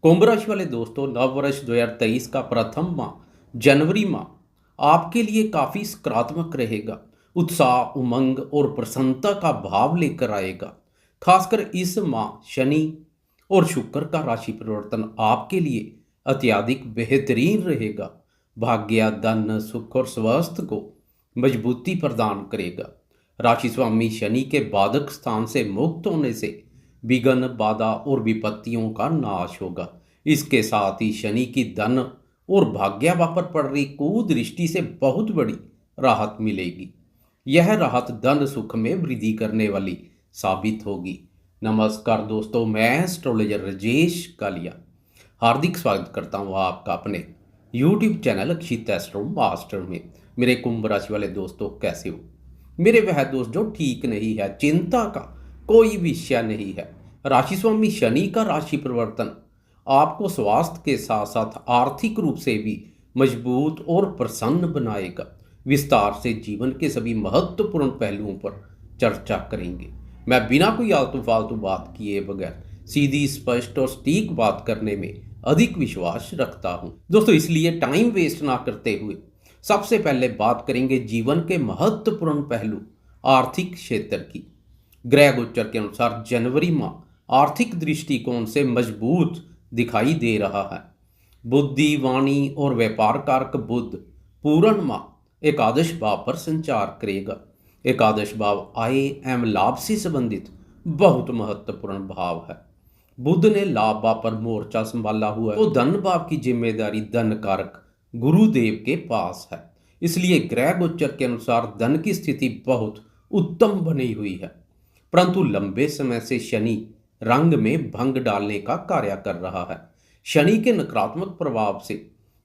कुंभ राशि वाले दोस्तों, नव वर्ष 2023 का प्रथम माह जनवरी माह आपके लिए काफ़ी सकारात्मक रहेगा। उत्साह, उमंग और प्रसन्नता का भाव लेकर आएगा। खासकर इस माह शनि और शुक्र का राशि परिवर्तन आपके लिए अत्यधिक बेहतरीन रहेगा। भाग्य, धन, सुख और स्वास्थ्य को मजबूती प्रदान करेगा। राशि स्वामी शनि के बाधक स्थान से मुक्त होने से विघ्न, बाधा और विपत्तियों का नाश होगा। इसके साथ ही शनि की धन और भाग्य पर पड़ रही कुदृष्टि से बहुत बड़ी राहत मिलेगी। यह राहत धन सुख में वृद्धि करने वाली साबित होगी। नमस्कार दोस्तों, मैं एस्ट्रोलॉजर राजेश कालिया हार्दिक स्वागत करता हूँ आपका अपने यूट्यूब चैनल अक्षित एस्ट्रो मास्टर में। मेरे कुंभ राशि वाले दोस्तों, कैसे हो? मेरे वह दोस्त जो ठीक नहीं है, चिंता का कोई विषय नहीं है। राशि स्वामी शनि का राशि परिवर्तन आपको स्वास्थ्य के साथ साथ आर्थिक रूप से भी मजबूत और प्रसन्न बनाएगा। विस्तार से जीवन के सभी महत्वपूर्ण पहलुओं पर चर्चा करेंगे। मैं बिना कोई आलतू फालतू बात किए बगैर सीधी, स्पष्ट और सटीक बात करने में अधिक विश्वास रखता हूं दोस्तों। इसलिए टाइम वेस्ट ना करते हुए सबसे पहले बात करेंगे जीवन के महत्वपूर्ण पहलू आर्थिक क्षेत्र की। ग्रह गोचर के अनुसार जनवरी माह आर्थिक दृष्टिकोण से मजबूत दिखाई दे रहा है। बुद्धि, वाणी और व्यापार कारक बुध पूर्ण माह एकादश भाव पर संचार करेगा। एकादश भाव आय एवं लाभ से संबंधित बहुत महत्वपूर्ण भाव है। बुध ने लाभ भाव पर मोर्चा संभाला हुआ है, तो धन भाव की जिम्मेदारी धन कारक गुरुदेव के पास है। इसलिए ग्रह गोचर के अनुसार धन की स्थिति बहुत उत्तम बनी हुई है, परंतु लंबे समय से शनि रंग में भंग डालने का कार्य कर रहा है। शनि के नकारात्मक प्रभाव से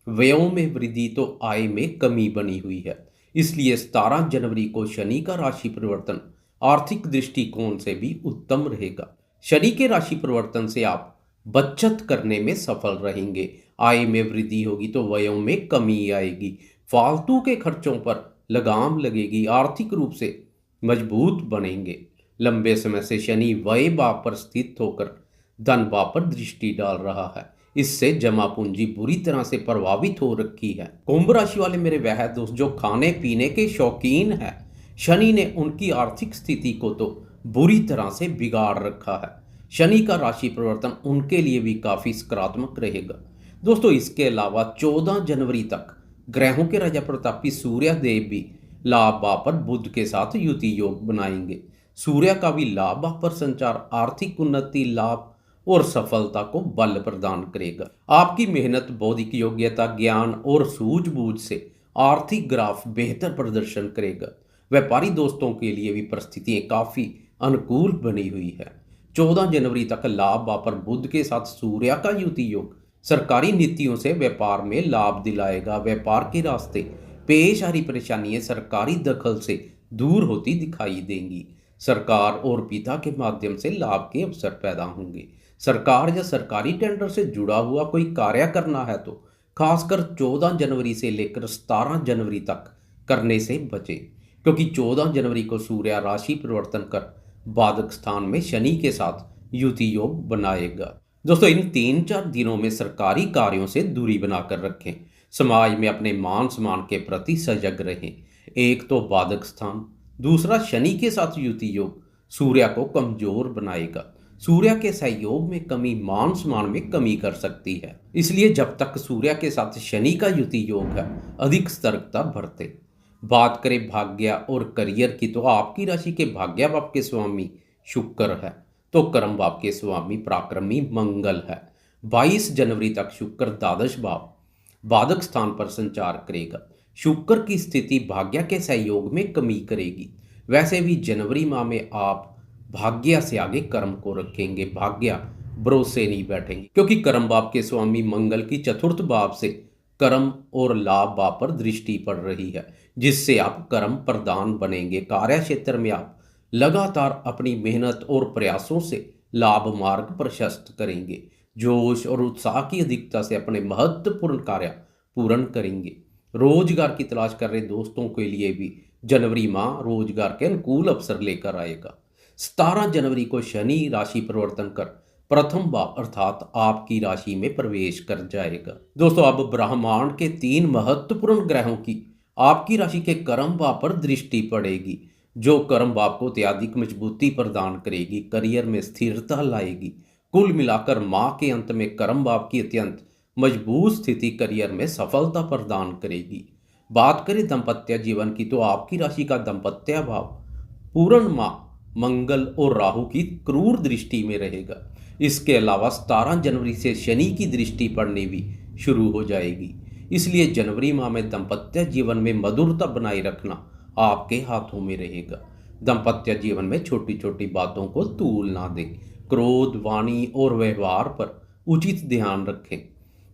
व्ययों में वृद्धि तो आय में कमी बनी हुई है। इसलिए 17 जनवरी को शनि का राशि परिवर्तन आर्थिक दृष्टिकोण से भी उत्तम रहेगा। शनि के राशि परिवर्तन से आप बचत करने में सफल रहेंगे। आय में वृद्धि होगी तो व्ययों में कमी आएगी। फालतू के खर्चों पर लगाम लगेगी। आर्थिक रूप से मजबूत बनेंगे। लंबे समय से शनि व्यय भाव पर स्थित होकर धन भाव पर दृष्टि डाल रहा है। इससे जमा पूंजी बुरी तरह से प्रभावित हो रखी है। कुंभ राशि वाले मेरे वह दोस्त जो खाने पीने के शौकीन है, शनि ने उनकी आर्थिक स्थिति को तो बुरी तरह से बिगाड़ रखा है। शनि का राशि परिवर्तन उनके लिए भी काफी सकारात्मक रहेगा दोस्तों। इसके अलावा 14 जनवरी तक ग्रहों के राजा प्रतापी सूर्य देव भी लाभ भाव पर बुध के साथ युति योग बनाएंगे। सूर्य का भी लाभ भाव पर संचार आर्थिक उन्नति, लाभ और सफलता को बल प्रदान करेगा। आपकी मेहनत, बौद्धिक योग्यता, ज्ञान और सूझबूझ से आर्थिक ग्राफ बेहतर प्रदर्शन करेगा। व्यापारी दोस्तों के लिए भी परिस्थितियां काफी अनुकूल बनी हुई है। 14 जनवरी तक लाभ भाव पर बुध के साथ सूर्य का युति योग सरकारी नीतियों से व्यापार में लाभ दिलाएगा। व्यापार के रास्ते पेश आ रही परेशानियां सरकारी दखल से दूर होती दिखाई देंगी। सरकार और पिता के माध्यम से लाभ के अवसर पैदा होंगे। सरकार या सरकारी टेंडर से जुड़ा हुआ कोई कार्य करना है तो खासकर 14 जनवरी से लेकर 17 जनवरी तक करने से बचें, क्योंकि 14 जनवरी को सूर्य राशि परिवर्तन कर बाधक स्थान में शनि के साथ युति योग बनाएगा। दोस्तों, इन 3-4 दिनों में सरकारी कार्यों से दूरी बनाकर रखें। समाज में अपने मान सम्मान के प्रति सजग रहें। एक तो बाधक स्थान, दूसरा शनि के साथ युति योग सूर्य को कमजोर बनाएगा। सूर्य के सहयोग में कमी मान सम्मान में कमी कर सकती है। इसलिए जब तक सूर्य के साथ शनि का युति योग है, अधिक सतर्कता बरतें। बात करें भाग्य और करियर की, तो आपकी राशि के भाग्य भाव के स्वामी शुक्र है, तो कर्म भाव के स्वामी पराक्रमी मंगल है। 22 जनवरी तक शुक्र द्वादश भाव बाधक स्थान पर संचार करेगा। शुक्र की स्थिति भाग्य के सहयोग में कमी करेगी। वैसे भी जनवरी माह में आप भाग्य से आगे कर्म को रखेंगे। भाग्य भरोसे नहीं बैठेंगे, क्योंकि कर्म भाव के स्वामी मंगल की चतुर्थ भाव से कर्म और लाभ भाव पर दृष्टि पड़ रही है, जिससे आप कर्म प्रधान बनेंगे। कार्य क्षेत्र में आप लगातार अपनी मेहनत और प्रयासों से लाभ मार्ग प्रशस्त करेंगे। जोश और उत्साह की अधिकता से अपने महत्वपूर्ण कार्य पूर्ण करेंगे। रोजगार की तलाश कर रहे दोस्तों के लिए भी जनवरी माह रोजगार के अनुकूल अवसर लेकर आएगा। 17 जनवरी को शनि राशि परिवर्तन कर प्रथम भाव अर्थात आपकी राशि में प्रवेश कर जाएगा। दोस्तों, अब ब्रह्मांड के 3 महत्वपूर्ण ग्रहों की आपकी राशि के कर्म भाव पर दृष्टि पड़ेगी, जो कर्म भाव को अत्यधिक मजबूती प्रदान करेगी, करियर में स्थिरता लाएगी। कुल मिलाकर माह के अंत में कर्म भाव की अत्यंत मजबूत स्थिति करियर में सफलता प्रदान करेगी। बात करें दाम्पत्य जीवन की, तो आपकी राशि का दाम्पत्य भाव पूर्ण माह मंगल और राहु की क्रूर दृष्टि में रहेगा। इसके अलावा 17 जनवरी से शनि की दृष्टि पड़नी भी शुरू हो जाएगी। इसलिए जनवरी माह में दाम्पत्य जीवन में मधुरता बनाए रखना आपके हाथों में रहेगा। दाम्पत्य जीवन में छोटी छोटी बातों को तूल ना दें। क्रोध, वाणी और व्यवहार पर उचित ध्यान रखें।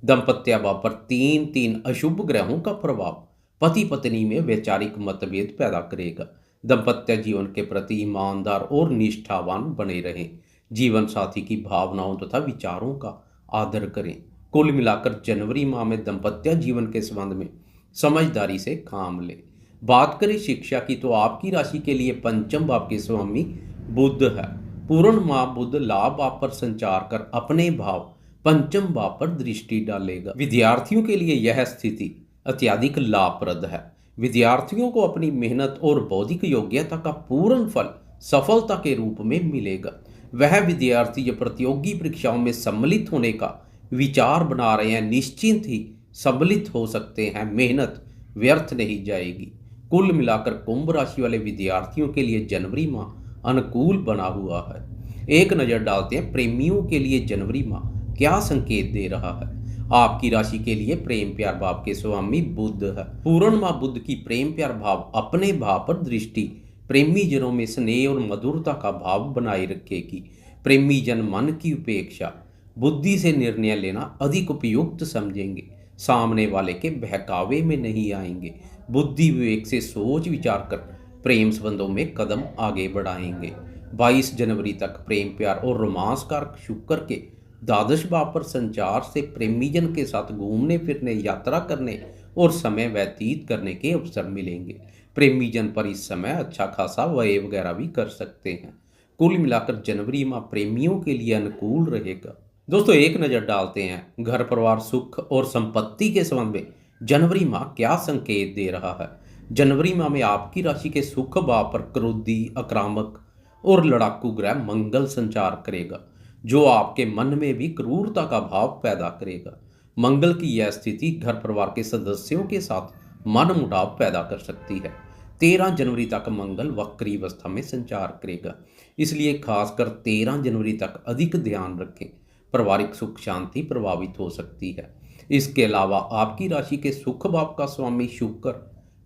दाम्पत्य भाव पर 3 अशुभ ग्रहों का प्रभाव पति पत्नी में वैचारिक मतभेद पैदा करेगा। दाम्पत्य जीवन के प्रति ईमानदार और निष्ठावान बने रहें। जीवन साथी की भावनाओं तथा विचारों का आदर करें। कुल मिलाकर जनवरी माह में दाम्पत्य जीवन के संबंध में समझदारी से काम लें। बात करें शिक्षा की, तो आपकी राशि के लिए पंचम भाव के स्वामी बुध है। पूर्ण माह बुध लाभ भाव पर संचार कर अपने भाव पंचम भाव पर दृष्टि डालेगा। विद्यार्थियों के लिए यह स्थिति अत्यधिक लाभप्रद है। विद्यार्थियों को अपनी मेहनत और बौद्धिक योग्यता का पूर्ण फल सफलता के रूप में मिलेगा। वह विद्यार्थी जो प्रतियोगी परीक्षाओं में सम्मिलित होने का विचार बना रहे हैं, निश्चिंत ही सम्मिलित हो सकते हैं। मेहनत व्यर्थ नहीं जाएगी। कुल मिलाकर कुंभ राशि वाले विद्यार्थियों के लिए जनवरी माह अनुकूल बना हुआ है। एक नज़र डालते हैं प्रेमियों के लिए जनवरी माह क्या संकेत दे रहा है। आपकी राशि के लिए प्रेम प्यार भाव के स्वामी बुध है। पूर्ण माह बुध की प्रेम प्यार भाव अपने भाव पर दृष्टि प्रेमी जनों में स्नेह और मधुरता का भाव बनाए रखेगी। प्रेमी जन मन की उपेक्षा बुद्धि से निर्णय लेना अधिक उपयुक्त समझेंगे। सामने वाले के बहकावे में नहीं आएंगे। बुद्धि विवेक से सोच विचार कर प्रेम संबंधों में कदम आगे बढ़ाएंगे। 22 जनवरी तक प्रेम प्यार और रोमांस कारक शुक्र के द्वादश भाव पर संचार से प्रेमीजन के साथ घूमने फिरने, यात्रा करने और समय व्यतीत करने के अवसर मिलेंगे। प्रेमीजन पर इस समय अच्छा खासा व्यय वगैरह भी कर सकते हैं। कुल मिलाकर जनवरी माह प्रेमियों के लिए अनुकूल रहेगा। दोस्तों, एक नज़र डालते हैं घर परिवार सुख और संपत्ति के संबंध में जनवरी माह क्या संकेत दे रहा है। जनवरी माह में आपकी राशि के सुख भाव पर क्रोधी, आक्रामक और लड़ाकू ग्रह मंगल संचार करेगा, जो आपके मन में भी क्रूरता का भाव पैदा करेगा। मंगल की यह स्थिति घर परिवार के सदस्यों के साथ मनमुटाव पैदा कर सकती है। 13 जनवरी तक मंगल वक्री अवस्था में संचार करेगा, इसलिए खासकर 13 जनवरी तक अधिक ध्यान रखें। पारिवारिक सुख शांति प्रभावित हो सकती है। इसके अलावा आपकी राशि के सुख भाव का स्वामी शुक्र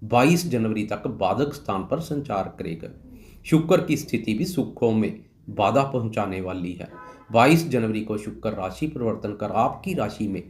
22 जनवरी तक बाधक स्थान पर संचार करेगा। शुक्र की स्थिति भी सुखों में बाधा पहुंचाने वाली है। 22 जनवरी को शुक्र राशि परिवर्तन कर आपकी राशि में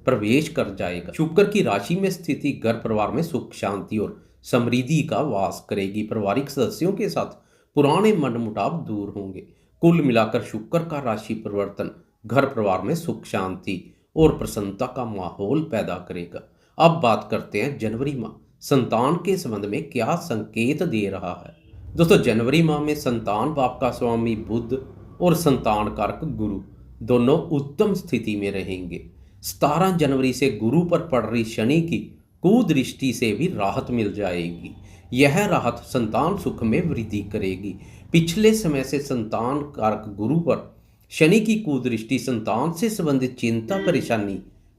प्रवेश कर जाएगा। शुक्र की राशि में स्थिति घर परिवार में सुख शांति और समृद्धि का वास करेगी। पारिवारिक सदस्यों के साथ पुराने मनमुटाव दूर होंगे। कुल मिलाकर शुक्र का राशि परिवर्तन घर परिवार में सुख शांति और प्रसन्नता का माहौल पैदा करेगा। अब बात करते हैं जनवरी माह संतान के संबंध में क्या संकेत दे रहा है। दोस्तों, जनवरी माह में संतान भाव का स्वामी बुध और संतान कारक गुरु दोनों उत्तम स्थिति में रहेंगे। 17 जनवरी से गुरु पर पड़ रही शनि की कुदृष्टि से भी राहत मिल जाएगी। यह राहत संतान सुख में वृद्धि करेगी। पिछले समय से संतान कारक गुरु पर शनि की कुदृष्टि संतान से संबंधित चिंता परेशानी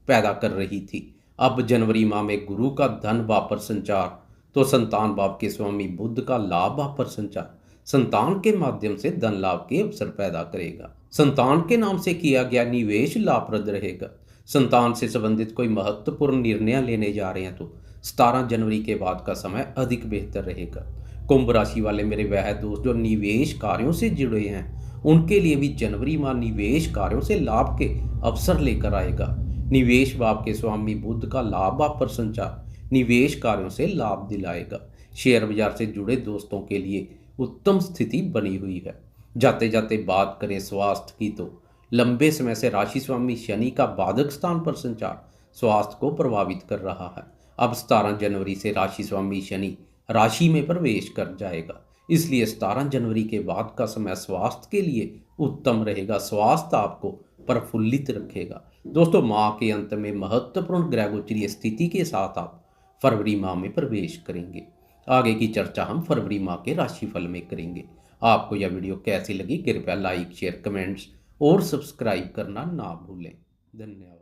पैदा कर रही थी। अब जनवरी माह में गुरु का धन भाव पर संचार तो संतान भाव के स्वामी बुध का लाभ भाव पर संचार संतान के माध्यम से धन लाभ के अवसर पैदा करेगा। संतान के नाम से किया गया निवेश लाभप्रद रहेगा। संतान से संबंधित कोई महत्वपूर्ण निर्णय लेने जा रहे हैं तो 17 जनवरी के बाद का समय अधिक बेहतर रहेगा। कुंभ राशि वाले मेरे वह दोस्त जो निवेश कार्यों से जुड़े हैं, उनके लिए भी जनवरी माह निवेश कार्यों से लाभ के अवसर लेकर आएगा। निवेश भाव के स्वामी बुध का लाभ भाव पर संचार निवेश कार्यों से लाभ दिलाएगा। शेयर बाजार से जुड़े दोस्तों के लिए उत्तम स्थिति बनी हुई है। जाते जाते बात करें स्वास्थ्य की, तो लंबे समय से राशि स्वामी शनि का बाधक स्थान पर संचार स्वास्थ्य को प्रभावित कर रहा है। अब 17 जनवरी से राशि स्वामी शनि राशि में प्रवेश कर जाएगा। इसलिए 17 जनवरी के बाद का समय स्वास्थ्य के लिए उत्तम रहेगा। स्वास्थ्य आपको प्रफुल्लित रखेगा। दोस्तों, माह के अंत में महत्वपूर्ण ग्रह गोचरीय स्थिति के साथ आप फरवरी माह में प्रवेश करेंगे। आगे की चर्चा हम फरवरी माह के राशिफल में करेंगे। आपको यह वीडियो कैसी लगी कृपया लाइक शेयर कमेंट्स और सब्सक्राइब करना ना भूलें। धन्यवाद।